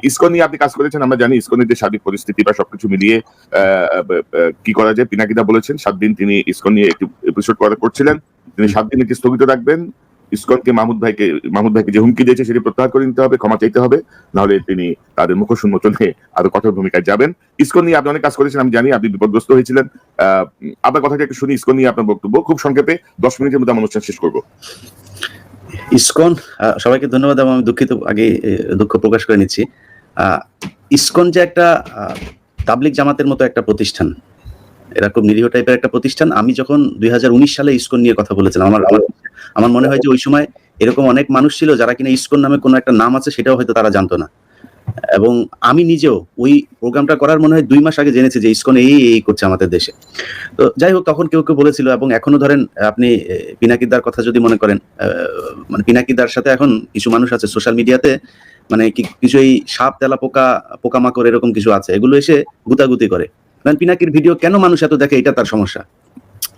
ISKCON নিয়ে আপনি কাজ করেছেন, আমরা জানি ইসকনের যে সার্বিক পরিস্থিতি বা সবকিছু মিলিয়ে কি করা যায়। পিনাকিদা বলেছেন 7 দিন তিনি ইসকন নিয়ে একটি এপিসোড করছিলেন, তিনি 7 দিন এটি স্থগিত রাখবেন। ইসকনকে মাহমুদ ভাইকে যে হুমকি দিয়েছে সেটি প্রত্যাহার করে নিতে হবে, ক্ষমা চাইতে হবে, নাহলে তিনি তাদের মুখোশ উন্মোচনে আরো কঠোর ভূমিকায় যাবেন। ইসকন নিয়ে আপনি অনেক কাজ করেছেন, আমি জানি আপনি বিপদগ্রস্ত হয়েছিলেন। আপনার কথাটা একটু শুনি, ইসকন নিয়ে আপনার বক্তব্য খুব সংক্ষেপে 10 মিনিটের মধ্যে আমরা অনুষ্ঠান শেষ করবো। ইসকন, সবাইকে ধন্যবাদ এবং আমি দুঃখ প্রকাশ করে নিচ্ছি। ইসকন যে একটা তাবলিগ জামাতের মতো একটা প্রতিষ্ঠান, এরা খুব নিরীহ টাইপের একটা প্রতিষ্ঠান। আমি যখন 2019 সালে ইসকন নিয়ে কথা বলেছিলাম, আমার মনে হয় যে ওই সময় এরকম অনেক মানুষ ছিল যারা কিনা ইসকন নামে কোনো একটা নাম আছে সেটাও হয়তো তারা জানতো না। এবং আমি নিজেও ওই প্রোগ্রামটা করার মনে হয় 2 মাস আগে জেনেছি যে ইসকন এই করছে আমাদের দেশে। তো যাই হোক, তখন কেউ বলেছিল, এবং এখনো ধরেন আপনি পিনাকিদার কথা যদি মনে করেন, মানে পিনাকিদার সাথে এখন কিছু মানুষ আছে সোশ্যাল মিডিয়াতে, মানে কিছু এই সাপ তেলা পোকামাকড় এরকম কিছু আছে, এগুলো এসে গুতাগুতি করে। কারণ পিনাকির ভিডিও কেন মানুষ এত দেখে, এটা তার সমস্যা।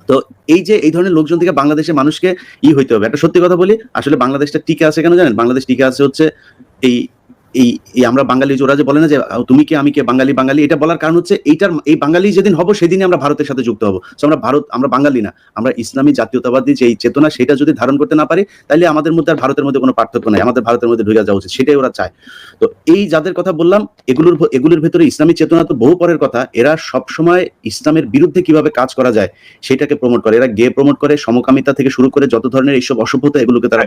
তো এই যে এই ধরনের লোকজন থেকে বাংলাদেশের মানুষকে হইতে হবে। একটা সত্যি কথা বলি, আসলে বাংলাদেশটা টিকে আছে কেন জানেন? বাংলাদেশ টিকে আছে হচ্ছে এই আমরা বাঙালি, ওরা যে বলে না যে তুমি কে আমি কে, বাঙালি, এটা বলার কারণ হচ্ছে এই বাঙালি যেদিন হব সেদিনই আমরা ভারতের সাথে যুক্ত হব। আমরা বাঙালি না, আমরা ইসলামী জাতীয়তাবাদী যে চেতনা সেটা যদি ধারণ করতে না পারি, তাহলে আমাদের মধ্যে আর ভারতের মধ্যে কোনো পার্থক্য নাই, আমাদের ভারতের মধ্যে ঢুকে যাওয়া উচিত, সেটাই ওরা চায়। তো এই যাদের কথা বললাম, এগুলোর ভেতরে ইসলামী চেতনা তো বহু পরের কথা, এরা সবসময় ইসলামের বিরুদ্ধে কিভাবে কাজ করা যায় সেটাকে প্রমোট করে। এরা গে প্রমোট করে, সমকামিতা থেকে শুরু করে যত ধরনের এইসব অসভ্যতা, এগুলোকে তারা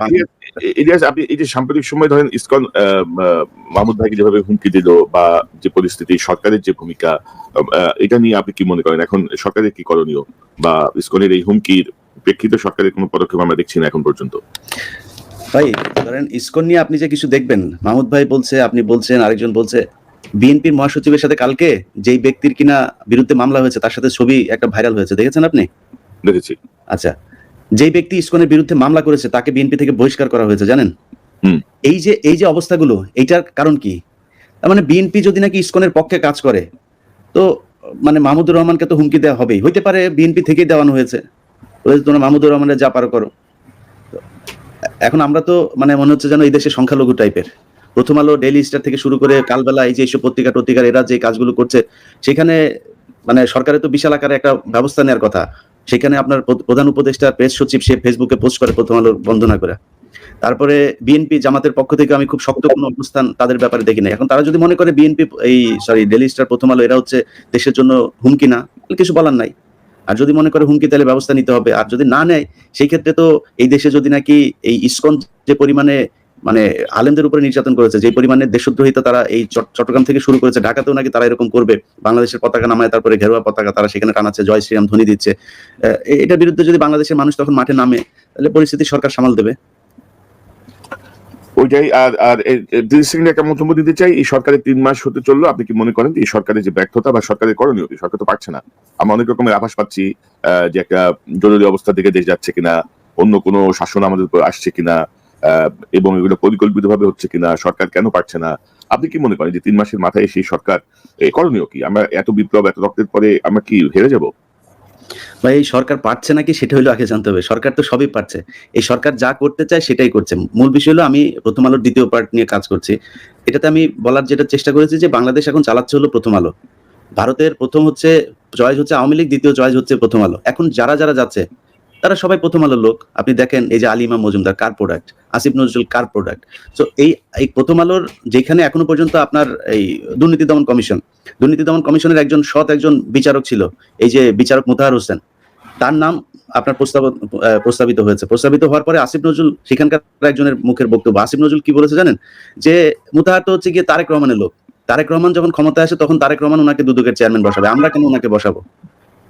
আপনি এই যে সাম্প্রতিক সময় ধরেন ইসকন মাহমুদ ভাইকে যেভাবে হুমকি দিল বা যে পরিস্থিতি, সরকারের যে ভূমিকা, এটা নিয়ে আপনি কি মনে করেন? এখন সরকারের কি করণীয়, বা ইসকনের এই হুমকির প্রেক্ষিতে সরকারের কোনো পদক্ষেপ আমরা দেখছি না এখন পর্যন্ত? ভাই ধরেন ইসকন নিয়ে আপনি যে কিছু দেখবেন, মাহমুদ ভাই বলছে, আপনি বলছেন, আরেকজন বলছে, বিএনপির মহাসচিবের সাথে কালকে যেই ব্যক্তির কিনা বিরুদ্ধে মামলা হয়েছে তার সাথে ছবি একটা ভাইরাল হয়েছে, দেখেছেন আপনি? দেখেছি। আচ্ছা, যেই ব্যক্তি ইসকনের বিরুদ্ধে মামলা করেছে তাকে বিএনপি থেকে বহিষ্কার করা হয়েছে, জানেন? এই যে অবস্থাগুলো, এইটার কারণ কি? তার মানে বিএনপি যদি নাকি ইসকনের পক্ষে কাজ করে, তো মানে মাহমুদুর রহমানকে তো হুমকি দেওয়া হবেই। হইতে পারে বিএনপি থেকেই দেওয়ানো হয়েছে, তোমরা মাহমুদুর রহমানের যা পারো করো। এখন আমরা তো মানে মনে হচ্ছে যেন এই দেশে সংখ্যালঘু টাইপের। প্রথম আলো, ডেইলি স্টার থেকে শুরু করে কালবেলা এই যে এইসব পত্রিকার এরা যে কাজগুলো করছে, সেখানে মানে সরকারের তো বিশাল আকারে একটা ব্যবস্থা নেওয়ার কথা। সেখানে আপনার প্রধান উপদেষ্টা, প্রেস সচিব, সে ফেসবুকে পোস্ট করে প্রথম আলোর বন্দনা করে। তারপরে বিএনপি জামাতের পক্ষ থেকে আমি খুব শক্ত কোনো অবস্থান তাদের ব্যাপারে দেখি না। এখন তারা যদি মনে করে বিএনপি ডেইলি স্টার, প্রথম আলো এরা হচ্ছে দেশের জন্য হুমকি, না, কিছু বলার নাই। আর যদি মনে করে হুমকি, তাহলে ব্যবস্থা নিতে হবে। আর যদি না নেয়, সেই ক্ষেত্রে তো এই দেশে যদি নাকি এই ইসকন যে পরিমাণে মানে আলেমদের উপরে নির্যাতন করেছে, যে পরিমাণে দেশদ্রোহিতা তারা এই চট্টগ্রাম থেকে শুরু করেছে, ঢাকাতেও নাকি তারা এরকম করবে, বাংলাদেশের পতাকা নামায় তারপরে ঘেরুয়া পতাকা তারা সেখানে টানাচ্ছে, জয় শ্রীরাম ধ্বনি দিচ্ছে। এটার বিরুদ্ধে যদি বাংলাদেশের মানুষ তখন মাঠে নামে, তাহলে পরিস্থিতি সরকার সামাল দেবে। ওইটাই। আর একটা মন্তব্য দিতে চাই, এই সরকারের 3 মাস হতে চললো, আপনি কি মনে করেন এই সরকারের যে ব্যর্থতা বা সরকারের করণীয়, সরকার তো পারছে না, আমরা অনেক রকমের আভাস পাচ্ছি যে একটা জরুরি অবস্থা থেকে দেশ যাচ্ছে কিনা, অন্য কোনো শাসন আমাদের উপর আসছে কিনা, এবং এগুলো পরিকল্পিতভাবে হচ্ছে কিনা, সরকার কেন পারছে না? আপনি কি মনে করেন যে 3 মাসের মাথায় সেই সরকার করণীয় কি? আমরা এত বিপ্লব, এত রক্তের পরে আমরা কি হেরে যাব? ভাই এই সরকার পারছে নাকি সেটা হলো আগে জানতে হবে। সরকার তো সবই পারছে। এই সরকার যা করতে চায় সেটাই করছে। মূল বিষয় হলো, আমি প্রথম আলোর দ্বিতীয় পার্ট নিয়ে কাজ করছি। এটাতে আমি বলার যেটা চেষ্টা করেছি যে বাংলাদেশ এখন চালাচ্ছে হলো প্রথম আলো। ভারতের প্রথম চয়েস হচ্ছে আওয়ামী লীগ, দ্বিতীয় চয়েস হচ্ছে প্রথম আলো। এখন যারা যাচ্ছে তারা সবাই প্রথম আলোর লোক। আপনি দেখেন এই যে আলী ইমাম মজুমদার কার প্রোডাক্ট, আসিফ নজরুল কার প্রোডাক্ট। তো এই প্রথম আলোর যেখানে এখনো পর্যন্ত আপনার এই দুর্নীতি দমন কমিশনের একজন বিচারক ছিল, এই যে বিচারক মুতাহার হোসেন, তার নাম আপনার প্রস্তাবিত হওয়ার পরে আসিফ নজরুল সেখানকার একজনের মুখের বক্তব্য, আসিফ নজরুল কি বলেছে জানেন? যে মুতাহার তো হচ্ছে গিয়ে তারেক রহমানের লোক, তারেক রহমান যখন ক্ষমতায় আসে তখন তারেক রহমান ওনাকে দুদকের চেয়ারম্যান বসাবে, আমরা কেন ওনাকে বসাবো?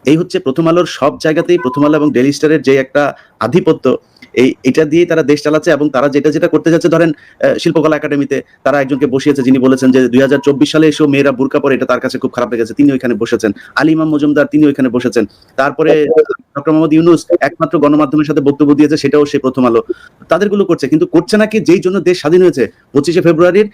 এই হচ্ছে প্রথম আলোর সব জায়গাতেই, প্রথম আলো এবং ডেইলি স্টারের যে একটা আধিপত্য, এটা দিয়ে তারা দেশ চালাচ্ছে। এবং তারা যেটা করতে যাচ্ছে, ধরেন শিল্পকলা একাডেমিতে তারা একজনকে বসিয়েছে যিনি বলেছেন যে 2024 সালে এসেও মেয়েরা বুরকা পরে, এটা তার কাছে খুব খারাপ লেগেছে, তিনি ওইখানে বসেছেন। আলী ইমাম মজুমদার তিনি ওইখানে বসেছেন। তারপরে ডক্টর মোহাম্মদ ইউনূস একমাত্র গণমাধ্যমের সাথে বক্তব্য দিয়েছে, সেটাও সে প্রথম আলো। তাদেরগুলো করছে, কিন্তু করছে নাকি যেই জন্য দেশ স্বাধীন হয়েছে 25শে ফেব্রুয়ারির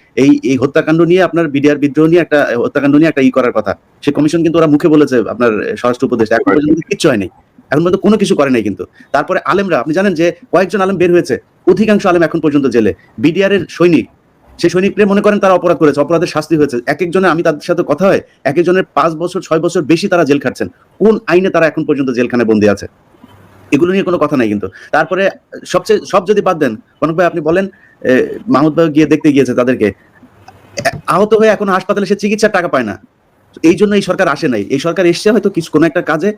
এই হত্যাকাণ্ড নিয়ে, আপনার বিডিআর বিদ্রোহ নিয়ে, একটা হত্যাকাণ্ড নিয়ে একটা করার কথা। সে কমিশন কিন্তু ওরা মুখে বলেছে, আপনার স্বরাষ্ট্র উপদেষ্টা, এখন পর্যন্ত কিচ্ছু হয়নি, এখন পর্যন্ত কোনো কিছু করে নাই। কিন্তু তারপরে আলেমরা, আপনি জানেন যে কয়েকজন আলেম বের হয়েছে, অধিকাংশ আলেম এখন পর্যন্ত জেলে। বিডিআর এর সৈনিক সেই সৈনিকরা মনে করেন তারা অপরাধ করেছে, অপরাধের শাস্তি হয়েছে, এক একজনের আমি তাদের সাথে কথা হয়, এক একজনের 5 বছর 6 বছর বেশি তারা জেল খাটছেন। কোন আইনে তারা এখন পর্যন্ত জেলখানায় বন্দী আছে? এগুলো নিয়ে কোনো কথা নাই কিন্তু। তারপরে সব যদি বাদ দেন, কনক ভাই আপনি বলেন মাহমুদ ভাই গিয়ে দেখতে গিয়েছে তাদেরকে, আহত হয়ে এখন হাসপাতালে সে চিকিৎসার টাকা পায় না। এই জন্য এই সরকার আসে নাই। এই সরকার এসছে হয়তো কিছু কোনো একটা কাজে,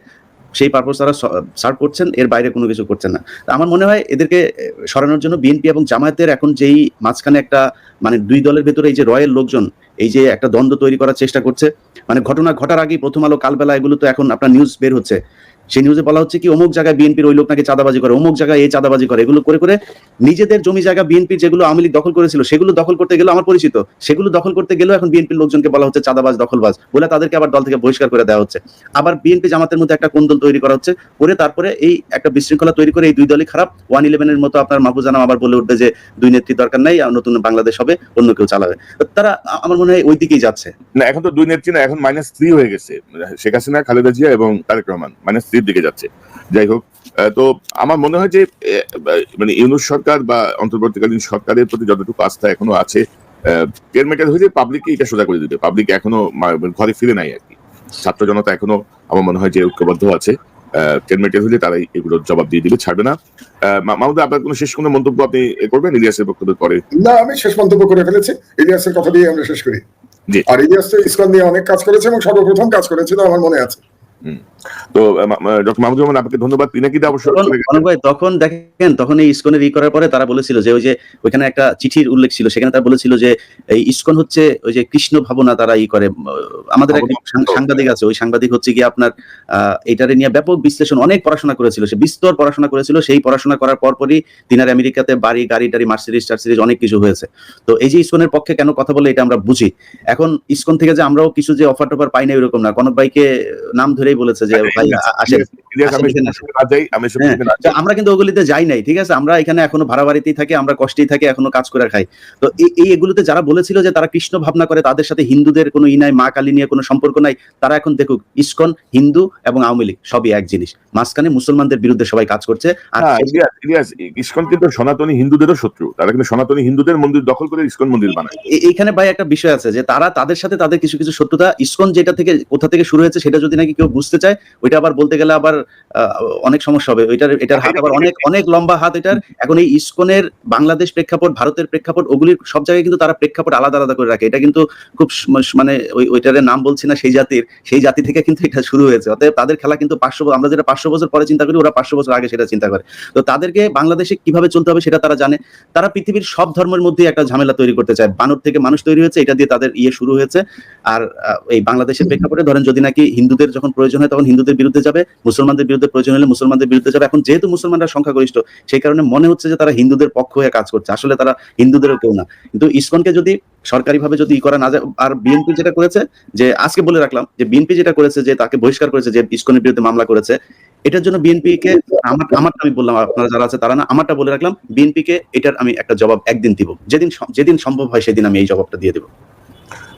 সেই পারপোজ তারা সার্ভ করছেন, এর বাইরে কোনো কিছু করছেন না। আমার মনে হয় এদেরকে সরানোর জন্য বিএনপি এবং জামায়াতের এখন যেই মাঝখানে একটা মানে দুই দলের ভেতরে এই যে রয়ের লোকজন এই যে একটা দ্বন্দ্ব তৈরি করার চেষ্টা করছে, মানে ঘটনা ঘটার আগেই প্রথম আলো কালবেলা এগুলো তো এখন আপনার নিউজ বের হচ্ছে, সেই নিউজে বলা হচ্ছে কি অমুক জায়গায় বিএনপির ওই লোক নাকি চাঁদাবাজি করে, অমুক জায়গায় এই চাঁদাবাজি করে, এগুলো করে করে নিজেদের জমি জায়গা বিএনপির যেগুলো আওয়ামী লীগ দখল করেছিল সেগুলো দখল করতে গেলেও আমার পরিচিত, সেগুলো দখল করতে গেলেও এখন বিএনপির লোকজনকে বলা হচ্ছে চাঁদাবাজ দখলবাজ বলে তাদেরকে আবার দল থেকে বহিষ্কার করে দেওয়া হচ্ছে। আবার বিএনপি জামাতের মধ্যে একটা কোন্দল তৈরি করা হচ্ছে, করে তারপরে এই একটা বিশৃঙ্খলা তৈরি করে এই দুই দলই খারাপ। 111 মতো আপনার মাহফুজ আনাম আবার বলে উঠবে যে দুই নেত্রী দরকার নাই, নতুন বাংলাদেশ হবে, অন্য কেউ চালাবে। তারা আমার মনে হয় ওই দিকেই যাচ্ছে। না, এখন তো দুই নেত্রী না, এখন -3 হয়ে গেছে। শেখ হাসিনা, খালেদা জিয়া এবং তারেক রহমান -3 দিকে যাচ্ছে। যাই হোক, তো আমার মনে হয় যে মানে ইউনূস সরকার বা অন্তর্বর্তীকালীন সরকারের প্রতি যতটুকু আস্থা এখনো আছে, কেয়ারমেকার হয়ে যে পাবলিককে এটা সোজা করে দিবে। পাবলিক এখনো ঘরে ফিরে নাই আর কি। ছাত্র জনতা এখনো আমার মনে হয় যে ঐক্যবদ্ধ আছে। কেয়ারমেকার হলে তারাই এগুলোর জবাব দিয়ে দিবে, ছাড়বে না। মাহমুদ, আপনার কোনো শেষ কোনো মন্তব্য আপনি করবেন ইলিয়াসের বক্তব্যের পরে? না, আমি শেষ মন্তব্য করে ফেলেছি। ইলিয়াসের কথা দিয়ে আমরা শেষ করি। জি। আর ইলিয়াস তো ইসকন নিয়ে অনেক কাজ করেছে এবং সর্বপ্রথম কাজ করেছিল আমার মনে আছে। তো ডক্টর মাহমুদুর রহমান, আপনাকে ধন্যবাদ। পিনাকিদা অবশ্য ভাই তখন দেখেন, তখন এই ইসকনের করার পরে তারা বলেছিল যে ওই যে ওইখানে একটা চিঠির উল্লেখ ছিল, সেখানে তারা বলেছিল যে এই ইসকন হচ্ছে ওই যে কৃষ্ণ ভাবনা তারা করে। আমাদের এক সাংবাদিক আছে, ওই সাংবাদিক হচ্ছে কি আপনার এটারে নিয়ে ব্যাপক বিশ্লেষণ, অনেক পড়াশোনা করেছিল, সে বিস্তর পড়াশোনা করেছিল। সেই পড়াশোনা করার পরপরই তিনার আমেরিকাতে বাড়ি গাড়ি টাড়ি মার্সিডিজ টার্সিডিজ অনেক কিছু হয়েছে। তো এই যে ইসকনের পক্ষে কেন কথা বলে এটা আমরা বুঝি। এখন ইসকন থেকে যে আমরাও কিছু যে অফার টফার পাই না এরকম না, কনক ভাইকে নাম ধরেই বলেছে যে ভাই আসেন। আমরা কিন্তু ওগুলিতে যাই নাই, ঠিক আছে, আমরা এখানে এখনো ভাড়া বাড়িতেই থাকি, আমরা কষ্টেই থাকি, এখনো কাজ করে খাই। তো এই এগুলোতে যারা বলেছিল যে তারা কৃষ্ণ ভাবনা করে, তাদের সাথে হিন্দুদের কোনো নাই, মা কালী নিয়ে কোনো সম্পর্ক নাই, তারা এখন দেখুক ইসকন, হিন্দু এবং আওয়ামী লীগ সবই এক জিনিস, মাঝখানে মুসলমানদের বিরুদ্ধে সবাই কাজ করছে। আর ইসকন কিন্তু সনাতনী হিন্দুদেরও শত্রু, তারা কিন্তু সনাতনী হিন্দুদের মন্দির দখল করে ইসকন মন্দির বানায়। এইখানে ভাই একটা বিষয় আছে যে তারা তাদের সাথে তাদের কিছু কিছু শত্রুতা, ইসকন যেটা থেকে কোথা থেকে শুরু হয়েছে সেটা যদি নাকি কেউ বুঝতে চায়, ওইটা আবার বলতে গেলে আবার অনেক সমস্যা হবে। এটার হাত আবার অনেক অনেক লম্বা হাত এটার। এখন এই ইসকনের বাংলাদেশ প্রেক্ষাপট, ভারতের প্রেক্ষাপট, ওগুলির সব জায়গায় কিন্তু তারা প্রেক্ষাপট আলাদা আলাদা করে রাখে। এটা কিন্তু খুব মানে ওইটার নাম বলছি না, সেই জাতি থেকে কিন্তু এটা শুরু হয়েছে। অতএব তাদের খেলা কিন্তু 500, আমরা যেটা 500 বছর পরে চিন্তা করি, ওরা 500 বছর আগে সেটা চিন্তা করে। তো তাদেরকে বাংলাদেশে কিভাবে চলতে হবে সেটা তারা জানে। তারা পৃথিবীর সব ধর্মের মধ্যে একটা ঝামেলা তৈরি করতে চায়। বানর থেকে মানুষ তৈরি হয়েছে, এটা দিয়ে তাদের শুরু হয়েছে। আর এই বাংলাদেশের প্রেক্ষাপটে ধরেন যদি নাকি হিন্দুদের যখন প্রয়োজন হয় তখন হিন্দুদের বিরুদ্ধে যাবে, মুসলমানদের বিরুদ্ধে প্রয়োজন হলে মুসলমানদের বিরুদ্ধে যাবে। এখন যেহেতু মুসলমানরা সংখ্যাগরিষ্ঠ, সেই কারণে মনে হচ্ছে যে তারা হিন্দুদের পক্ষ হয়ে কাজ করছে, আসলে তারা হিন্দুদেরও কেউ না। কিন্তু ইসকনকে যদি সরকারিভাবে যদি করা না যায়, আর বিএনপি যেটা করেছে, যে আজকে বলে রাখলাম যে বিএনপি যেটা করেছে, যে তাকে বহিষ্কার করেছে, যে ইসকনের বিরুদ্ধে মামলা করেছে, এটার জন্য বিএনপি কে আমারটা আমি বললাম, আপনারা যারা আছে তারা না, আমারটা বলে রাখলাম, বিএনপি কে এটার আমি একটা জবাব একদিন দিব, যেদিন সম্ভব হয় সেদিন আমি এই জবাবটা দিয়ে দেবো।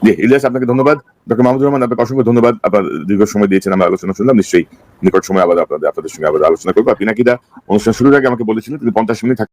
জি, ইলিয়াস আপনাকে ধন্যবাদ। ডক্টর মাহমুদুর রহমান, আপনাকে অসংখ্য ধন্যবাদ। আপনার দীর্ঘ সময় দিয়েছেন, আমরা আলোচনা শুনলাম। নিশ্চয়ই নিকট সময় আবার আপনাদের সঙ্গে আবার আলোচনা করবো। পিনাকিদা অনুষ্ঠান শুরুর আগে আমাকে বলেছিলেন তিনি 50 মিনিট